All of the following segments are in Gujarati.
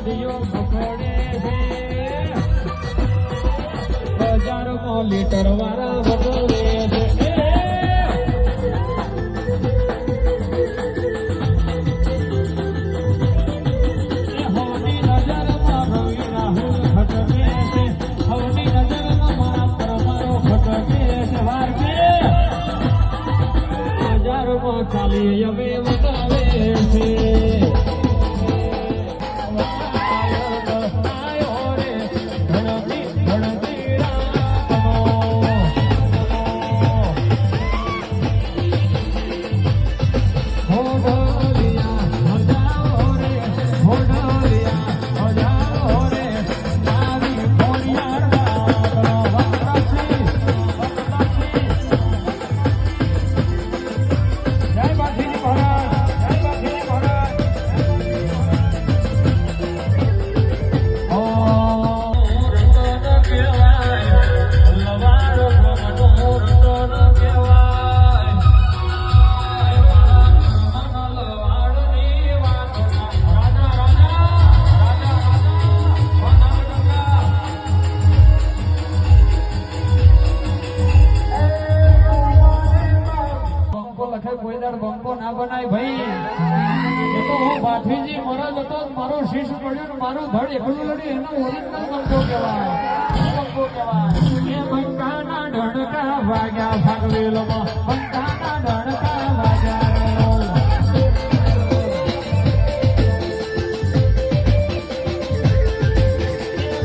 દિયો પકડે છે 1000 લીટર વાળા વગડે છે ચાલી હવે વગાવે છે બંકો ના બનાય ભાઈ એ તો હું બાથીજી મરદ હતો મારો શીશ પડ્યો મારું ધડ એકલું લડ્યું એનો ઓરિજિનલ બંકો કહેવાય એ બંકાના ધડકા વાગ્યા ભાગવેલમાં બંકાના ધડકા વાગ્યા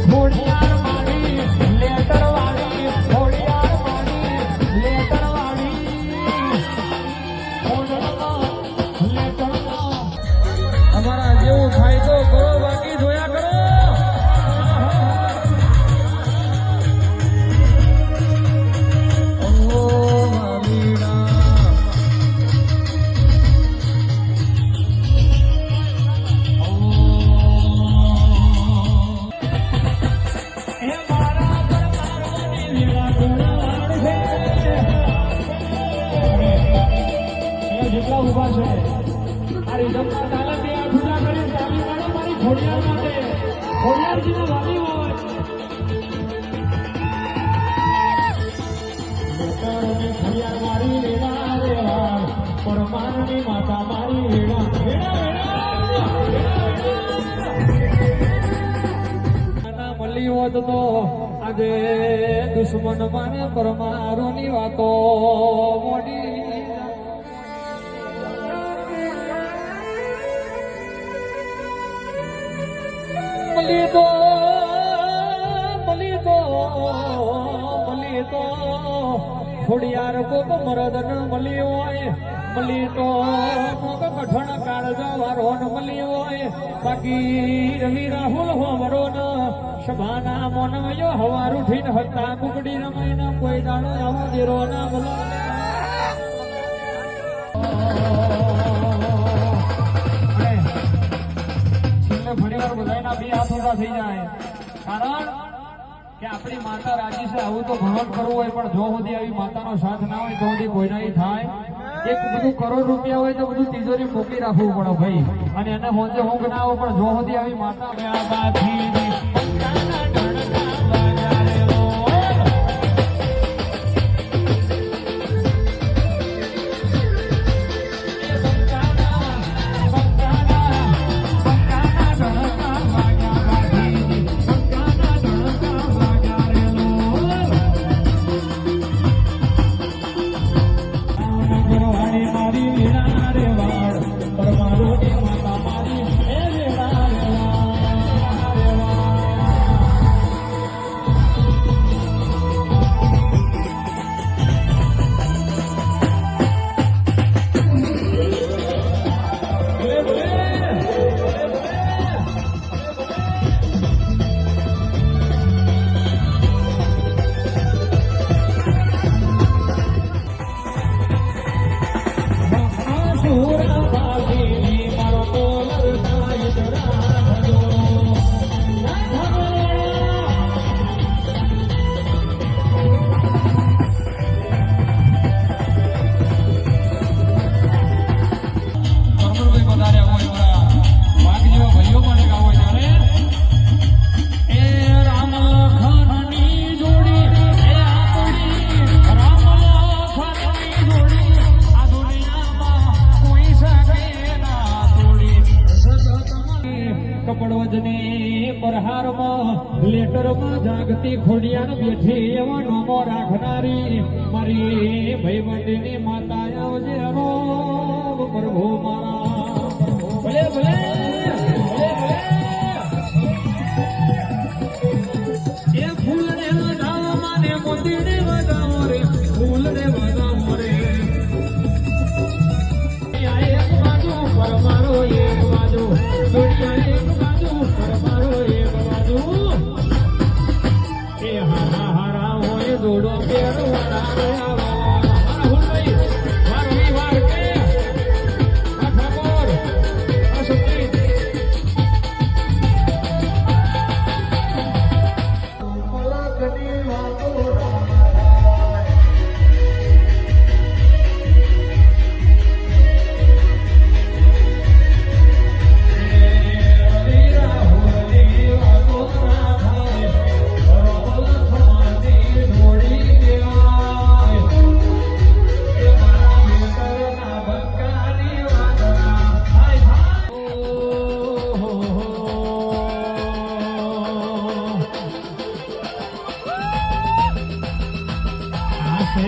ઘોડિયાર મારી લેટર વાળી ઘોડિયાર મારી લેટર અમારા જેવું થાય તો કરો બાકી જોયા કરો જેટલા ઉભા છે આ રિઝલ્ટમાં ચાલે તે આ જુદા કરી ચાલી કાઢો મારી ઘોડિયાર માટે ઘોડિયારજીના વાલી હોય ઘોડિયાર મારી વેળા વેળા પરમાનની માતા મારી વેળા વેળા મળી હોત તો આજે દુશ્મન માને પરમારોની વાતો મોડી મળી તો ખોડિયાર કોક મરદ ન મળી હોય મળી તો કોક કઠણ કાળજો વારો ન મળી હોય બાકી રવિ રાહુલ હોવરો ન સભાના મોનવયો હવાર ઉઠીને હતા કુકડી રમાઈને કોઈ દાડો આવો દેરો ના બોલો ઘણી વાર બધાના બે હાથ ઊંધા થઈ જાય કારણ કે આપણી માતા રાજી છે આવું તો ભણવટ કરવું હોય પણ જો સુધી આવી માતાનો સાથ ના હોય તો સુધી કોઈ નહીં થાય એક બધું કરોડ રૂપિયા હોય તો બધું તિજોરી મૂકી રાખવું પડે ભાઈ અને એને હોજે ઊંઘ ના આવે પણ જો સુધી આવી માતા કપડવજની પરહારમાં લેટરમાં જાગતી ખોડિયાર બેઠી એવા નોમો રાખનારી મારી ભાઈબંધીની માતા આવજે રોગ પ્રભુ મારા ભલે ભલે ભલે ભલે એ ફૂલ ને વધાવો માને મોતી ને વધાવો રે ફૂલ ને વધાવો રે એક બાજુ પરમારો એક બાજુ દુનિયા એક બાજુ પરમારો એક બાજુ એ હારા હારા હોય દોડો કેરો વાળા રાહુલ ભાઈ વારવી વાર કે આ ઠાકોર આ સુખી પલકની વાતો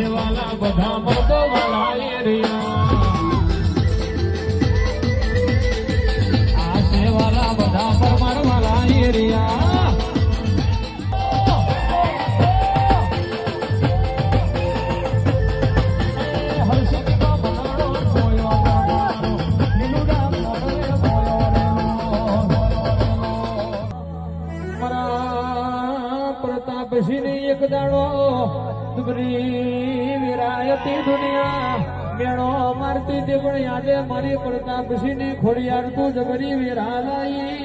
વાલા બધા મર્દો વાલા આ સેવાલા બધા પરમાર વાલા એરિયા પ્રતાપસિંહ એક દાડો દુબરી વિરાયતી દુનિયા મેળો મારતી તે પણ યાદે મારી પ્રતાપસિંહ ની ખોડિયાર તું જબરી વિરા લાઈ